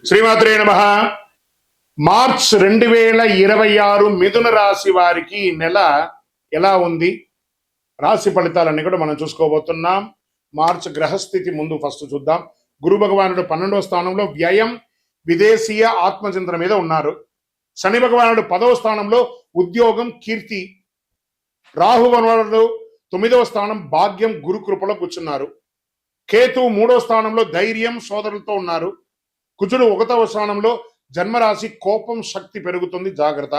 శ్రీమాత్రే నమః. మార్చ్ 2026 మిథున రాశి వారికి ఈ నెల ఎలా ఉంది, రాశి ఫలితాలన్నీ కూడా మనం చూసుకోబోతున్నాం. మార్చ్ గ్రహస్థితి ముందు ఫస్ట్ చూద్దాం. గురు భగవానుడు 12వ స్థానంలో వ్యయం, విదేశీయ ఆత్మచింతన మీద ఉన్నారు. శని భగవానుడు 10వ స్థానంలో ఉద్యోగం, కీర్తి. రాహు భగవానుడు 9వ స్థానం భాగ్యం, గురు కృపలో కూర్చున్నారు. కేతు 3వ స్థానంలో ధైర్యం, సోదరులతో ఉన్నారు. కుజుడు 1వ స్థానంలో జన్మరాశి, కోపం, శక్తి పెరుగుతుంది, జాగ్రత్త.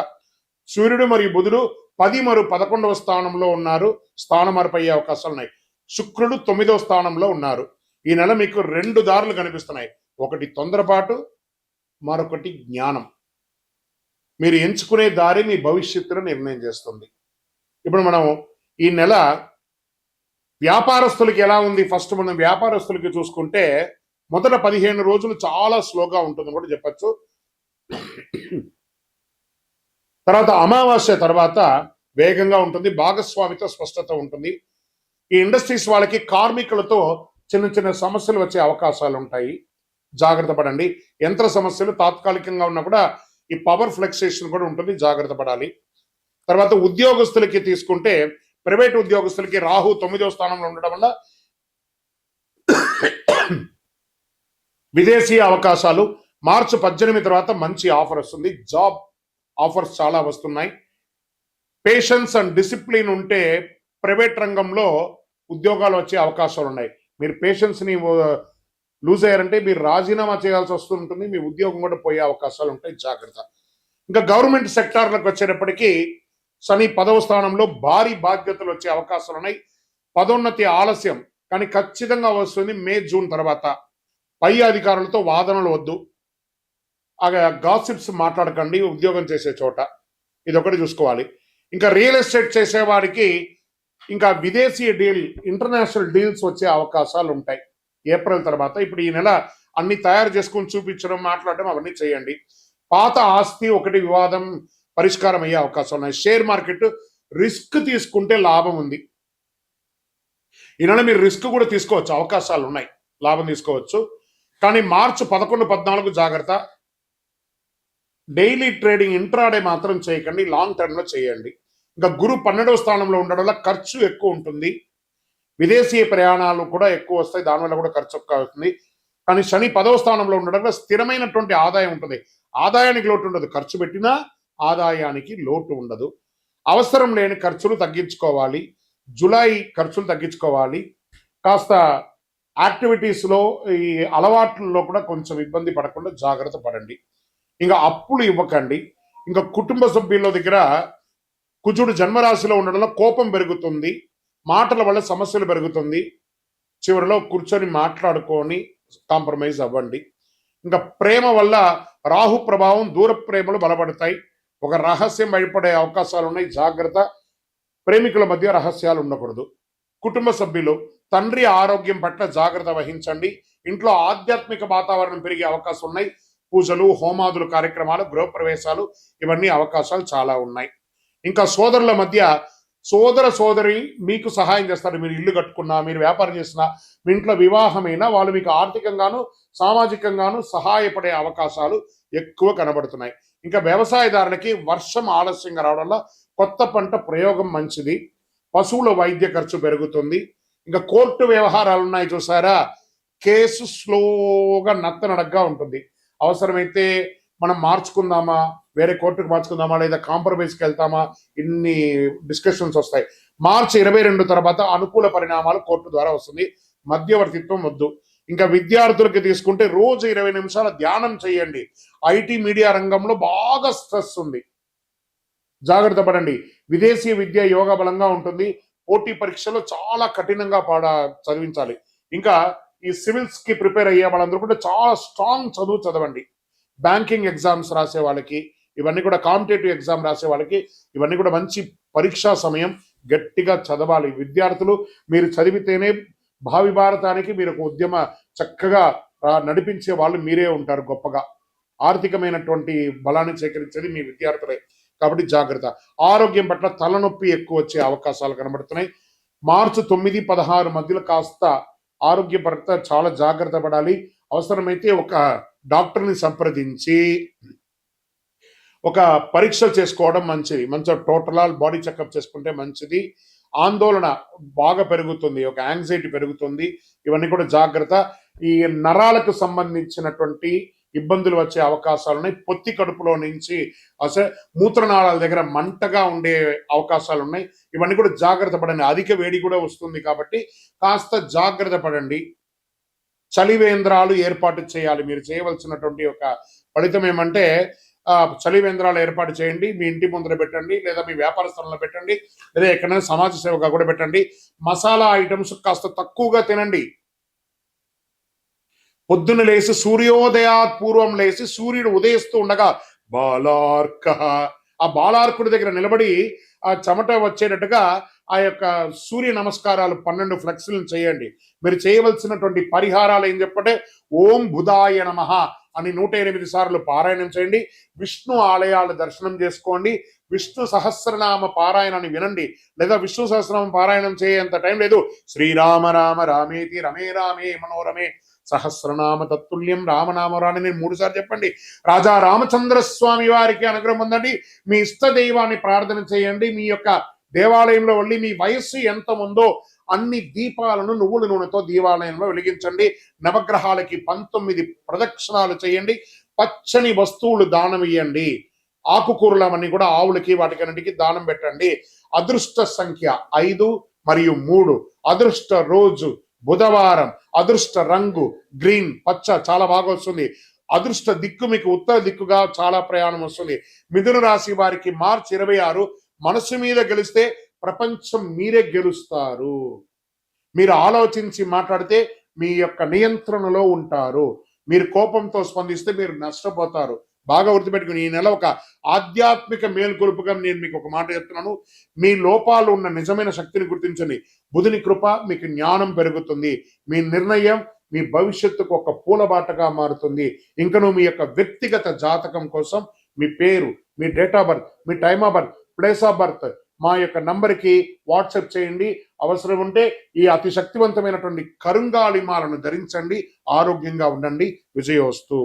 సూర్యుడు మరియు బుధుడు 10 మరియు 11వ స్థానంలో ఉన్నారు, స్థాన మార్పు అయ్యే అవకాశాలు ఉన్నాయి. శుక్రుడు 9వ స్థానంలో ఉన్నారు. ఈ నెల మీకు 2 దారులు కనిపిస్తున్నాయి. ఒకటి తొందరపాటు, మరొకటి జ్ఞానం. మీరు ఎంచుకునే దారి మీ భవిష్యత్తును నిర్ణయం చేస్తుంది. ఇప్పుడు మనం ఈ నెల వ్యాపారస్తులకి ఎలా ఉంది, ఫస్ట్ మనం వ్యాపారస్తులకి చూసుకుంటే మొదట 15 రోజులు చాలా స్లోగా ఉంటుంది కూడా చెప్పచ్చు. తర్వాత అమావాస్య తర్వాత వేగంగా ఉంటుంది, భాగస్వామితో స్పష్టత ఉంటుంది. ఈ ఇండస్ట్రీస్ వాళ్ళకి కార్మికులతో చిన్న చిన్న సమస్యలు వచ్చే అవకాశాలు ఉంటాయి, జాగ్రత్త పడండి. యంత్ర సమస్యలు తాత్కాలికంగా ఉన్నా కూడా ఈ పవర్ ఫ్లక్సేషన్ కూడా ఉంటుంది, జాగ్రత్త పడాలి. తర్వాత ఉద్యోగస్తులకి తీసుకుంటే ప్రైవేట్ ఉద్యోగస్తులకి రాహు 9వ స్థానంలో ఉండడం వల్ల విదేశీయ అవకాశాలు. మార్చి 18 తర్వాత మంచి ఆఫర్ వస్తుంది, జాబ్ ఆఫర్స్ చాలా వస్తున్నాయి. పేషెన్స్ అండ్ డిసిప్లిన్ ఉంటే ప్రైవేట్ రంగంలో ఉద్యోగాలు వచ్చే అవకాశాలు ఉన్నాయి. మీరు పేషెన్స్ని లూజ్ అయ్యారంటే మీరు రాజీనామా చేయాల్సి వస్తుంటుంది, మీ ఉద్యోగం కూడా పోయే అవకాశాలు ఉంటాయి, జాగ్రత్త. ఇంకా గవర్నమెంట్ సెక్టార్లకు వచ్చేటప్పటికీ శని 10వ స్థానంలో భారీ బాధ్యతలు వచ్చే అవకాశాలు ఉన్నాయి. పదోన్నతి ఆలస్యం కానీ ఖచ్చితంగా వస్తుంది మే, జూన్ తర్వాత. పై అధికారులతో వాదనలు వద్దు, గాసిప్స్ మాట్లాడకండి ఉద్యోగం చేసే చోట, ఇది ఒకటి చూసుకోవాలి. ఇంకా రియల్ ఎస్టేట్ చేసేవాడికి ఇంకా విదేశీ డీల్, ఇంటర్నేషనల్ డీల్స్ వచ్చే అవకాశాలు ఉంటాయి ఏప్రిల్ తర్వాత. ఇప్పుడు ఈ నెల అన్ని తయారు చేసుకుని చూపించడం, మాట్లాడడం అవన్నీ చేయండి. పాత ఆస్తి ఒకటి వివాదం పరిష్కారం అయ్యే అవకాశం ఉన్నాయి. షేర్ మార్కెట్ రిస్క్ తీసుకుంటే లాభం ఉంది. ఈ నెల మీరు రిస్క్ కూడా తీసుకోవచ్చు, అవకాశాలు ఉన్నాయి, లాభం తీసుకోవచ్చు. కానీ మార్చి 11, 14 జాగ్రత్త. డైలీ ట్రేడింగ్, ఇంట్రాడే మాత్రం చేయకండి, లాంగ్ టర్మ్లో చేయండి. ఇంకా గురు 12వ స్థానంలో ఉండడం వల్ల ఖర్చు ఎక్కువ ఉంటుంది. విదేశీ ప్రయాణాలు కూడా ఎక్కువ వస్తాయి, దానివల్ల కూడా ఖర్చు ఎక్కువ అవుతుంది. కానీ శని 10వ స్థానంలో ఉండడం వల్ల స్థిరమైనటువంటి ఆదాయం ఉంటుంది. ఆదాయానికి లోటు ఉండదు, ఖర్చు పెట్టినా ఆదాయానికి లోటు ఉండదు. అవసరం లేని ఖర్చులు తగ్గించుకోవాలి, జూలై ఖర్చులు తగ్గించుకోవాలి. కాస్త యాక్టివిటీస్లో, ఈ అలవాట్లలో కూడా కొంచెం ఇబ్బంది పడకుండా జాగ్రత్త పడండి. ఇంకా అప్పులు ఇవ్వకండి. ఇంకా కుటుంబ సభ్యుల దగ్గర కుజుడు జన్మరాశిలో ఉండడంలో కోపం పెరుగుతుంది, మాటల వల్ల సమస్యలు పెరుగుతుంది. చివరిలో కూర్చొని మాట్లాడుకొని కాంప్రమైజ్ అవ్వండి. ఇంకా ప్రేమ వల్ల రాహు ప్రభావం, దూర ప్రేమలు బలపడతాయి. ఒక రహస్యం బయటపడే అవకాశాలు ఉన్నాయి, జాగ్రత్త. ప్రేమికుల మధ్య రహస్యాలు ఉండకూడదు. కుటుంబ సభ్యులు, తండ్రి ఆరోగ్యం పట్ల జాగ్రత్త వహించండి. ఇంట్లో ఆధ్యాత్మిక వాతావరణం పెరిగే అవకాశం ఉన్నాయి. పూజలు, హోమాదులు, కార్యక్రమాలు, గృహప్రవేశాలు, ఇవన్నీ అవకాశాలు చాలా ఉన్నాయి. ఇంకా సోదరుల మధ్య, సోదరి మీకు సహాయం చేస్తారు. మీరు ఇల్లు కట్టుకున్నా, మీరు వ్యాపారం చేసినా, మీ ఇంట్లో వివాహమైనా వాళ్ళు మీకు ఆర్థికంగాను సామాజికంగాను సహాయపడే అవకాశాలు ఎక్కువ కనబడుతున్నాయి. ఇంకా వ్యవసాయదారులకి వర్షం ఆలస్యంగా రావడం వల్ల కొత్త పంట ప్రయోగం మంచిది. పశువుల వైద్య ఖర్చు పెరుగుతుంది. ఇంకా కోర్టు వ్యవహారాలు ఉన్నాయి చూసారా, కేసు స్లోగా నత్తనడగ్గా ఉంటుంది. అవసరమైతే మనం మార్చుకుందామా, వేరే కోర్టుకు మార్చుకుందామా, లేదా కాంప్రమైజ్కి వెళ్తామా, ఇన్ని డిస్కషన్స్ వస్తాయి. మార్చి 22 తర్వాత అనుకూల పరిణామాలు కోర్టు ద్వారా వస్తుంది, మధ్యవర్తిత్వం వద్దు. ఇంకా విద్యార్థులకి తీసుకుంటే రోజు 20 నిమిషాల ధ్యానం చేయండి. ఐటీ మీడియా రంగంలో బాగా స్ట్రెస్ ఉంది, జాగ్రత్త పడండి. విదేశీ విద్య యోగా బలంగా ఉంటుంది. పోటీ పరీక్షలో చాలా కఠినంగా చదివించాలి. ఇంకా ఈ సివిల్స్ కి ప్రిపేర్ అయ్యే వాళ్ళందరూ కూడా చాలా స్ట్రాంగ్ చదువు చదవండి. బ్యాంకింగ్ ఎగ్జామ్స్ రాసే వాళ్ళకి ఇవన్నీ కూడా, కాంపిటేటివ్ ఎగ్జామ్ రాసే వాళ్ళకి ఇవన్నీ కూడా మంచి పరీక్షా సమయం, గట్టిగా చదవాలి. విద్యార్థులు మీరు చదివితేనే భావి భారతానికి మీరు ఒక ఉద్యమ చక్కగా నడిపించే వాళ్ళు మీరే ఉంటారు. గొప్పగా ఆర్థికమైనటువంటి బలాన్ని సేకరించేది మీ విద్యార్థులే, కాబట్టి జాగ్రత్త. ఆరోగ్యం పట్ల తలనొప్పి ఎక్కువ వచ్చే అవకాశాలు కనబడుతున్నాయి. మార్చి 9, 16 మధ్యలో కాస్త ఆరోగ్య పట్ల చాలా జాగ్రత్త పడాలి. అవసరమైతే ఒక డాక్టర్ని సంప్రదించి ఒక పరీక్షలు చేసుకోవడం మంచిది. మంచిగా టోటల్ బాడీ చెకప్ చేసుకుంటే మంచిది. ఆందోళన బాగా పెరుగుతుంది, ఒక యాంగ్జైటీ పెరుగుతుంది. ఇవన్నీ కూడా జాగ్రత్త. ఈ నరాలకు సంబంధించినటువంటి ఇబ్బందులు వచ్చే అవకాశాలు ఉన్నాయి. పొత్తి కడుపులో నుంచి అసలు మూత్రనాళాల దగ్గర మంటగా ఉండే అవకాశాలు ఉన్నాయి. ఇవన్నీ కూడా జాగ్రత్త పడండి. అధిక వేడి కూడా వస్తుంది కాబట్టి కాస్త జాగ్రత్త పడండి. చలివేంద్రాలు ఏర్పాటు చేయాలి. మీరు చేయవలసినటువంటి ఒక ఫలితం ఏమంటే చలివేంద్రాలు ఏర్పాటు చేయండి. మీ ఇంటి ముందర పెట్టండి, లేదా మీ వ్యాపార స్థలంలో పెట్టండి, లేదా ఎక్కడైనా సమాజ సేవగా కూడా పెట్టండి. మసాలా ఐటమ్స్ కాస్త తక్కువగా తినండి. పొద్దున్న లేచి సూర్యోదయాత్ పూర్వం లేచి సూర్యుడు ఉదయిస్తూ ఉండగా బాలార్క, ఆ బాలార్కుడి దగ్గర నిలబడి ఆ చెమట వచ్చేటట్టుగా ఆ యొక్క సూర్య నమస్కారాలు 12 ఫ్లెక్స్లను చేయండి. మీరు చేయవలసినటువంటి పరిహారాలు ఏం చెప్పంటే ఓం బుధాయ నమః అని 108 సార్లు పారాయణం చేయండి. విష్ణు ఆలయాలు దర్శనం చేసుకోండి. విష్ణు సహస్రనామ పారాయణాన్ని వినండి, లేదా విష్ణు సహస్రనామ పారాయణం చేయేంత టైం లేదు. శ్రీరామ రామ రామేతి రమే రామే మనోరమే సహస్రనామ తత్తుల్యం రామనామరాని నేను 3 సార్లు చెప్పండి. రాజా రామచంద్ర స్వామి వారికి అనుగ్రహం పొందండి. మీ ఇష్ట దైవాన్ని ప్రార్థన చేయండి. మీ యొక్క దేవాలయంలో వెళ్ళి మీ వయస్సు ఎంత ఉందో అన్ని దీపాలను నువ్వుల నూనెతో దేవాలయంలో వెలిగించండి. నవగ్రహాలకి 19 ప్రదక్షిణాలు చేయండి. పచ్చని వస్తువులు దానం ఇవ్వండి. ఆకుకూరలు అవన్నీ కూడా ఆవులకి వాటికన్నిటికీ దానం పెట్టండి. అదృష్ట సంఖ్య 5 మరియు 3. అదృష్ట రోజు బుధవారం. అదృష్ట రంగు గ్రీన్, పచ్చ, చాలా బాగా వస్తుంది. అదృష్ట దిక్కు మీకు ఉత్తర దిక్కుగా చాలా ప్రయాణం వస్తుంది. మిథున రాశి వారికి మార్చి 26 మనసు మీద గెలిస్తే ప్రపంచం మీరే గెలుస్తారు. మీరు ఆలోచించి మాట్లాడితే మీ యొక్క నియంత్రణలో ఉంటారు. మీరు కోపంతో స్పందిస్తే మీరు నష్టపోతారు. బాగా గుర్తుపెట్టుకుని ఈ నెల ఒక ఆధ్యాత్మిక మేల్కొలుపుగా నేను మీకు ఒక మాట చెప్తున్నాను. మీ లోపాలు ఉన్న నిజమైన శక్తిని గుర్తించండి. బుధుని కృప మీకు జ్ఞానం పెరుగుతుంది. మీ నిర్ణయం మీ భవిష్యత్తుకు ఒక పూలబాటగా మారుతుంది. ఇంకను మీ యొక్క వ్యక్తిగత జాతకం కోసం మీ పేరు, మీ డేట్ ఆఫ్ బర్త్, మీ time of birth, place of birth మా యొక్క నంబర్కి వాట్సాప్ చేయండి. అవసరం ఉంటే ఈ అతి శక్తివంతమైనటువంటి కరుంగాళిమాలను ధరించండి. ఆరోగ్యంగా ఉండండి. విజయోస్తు.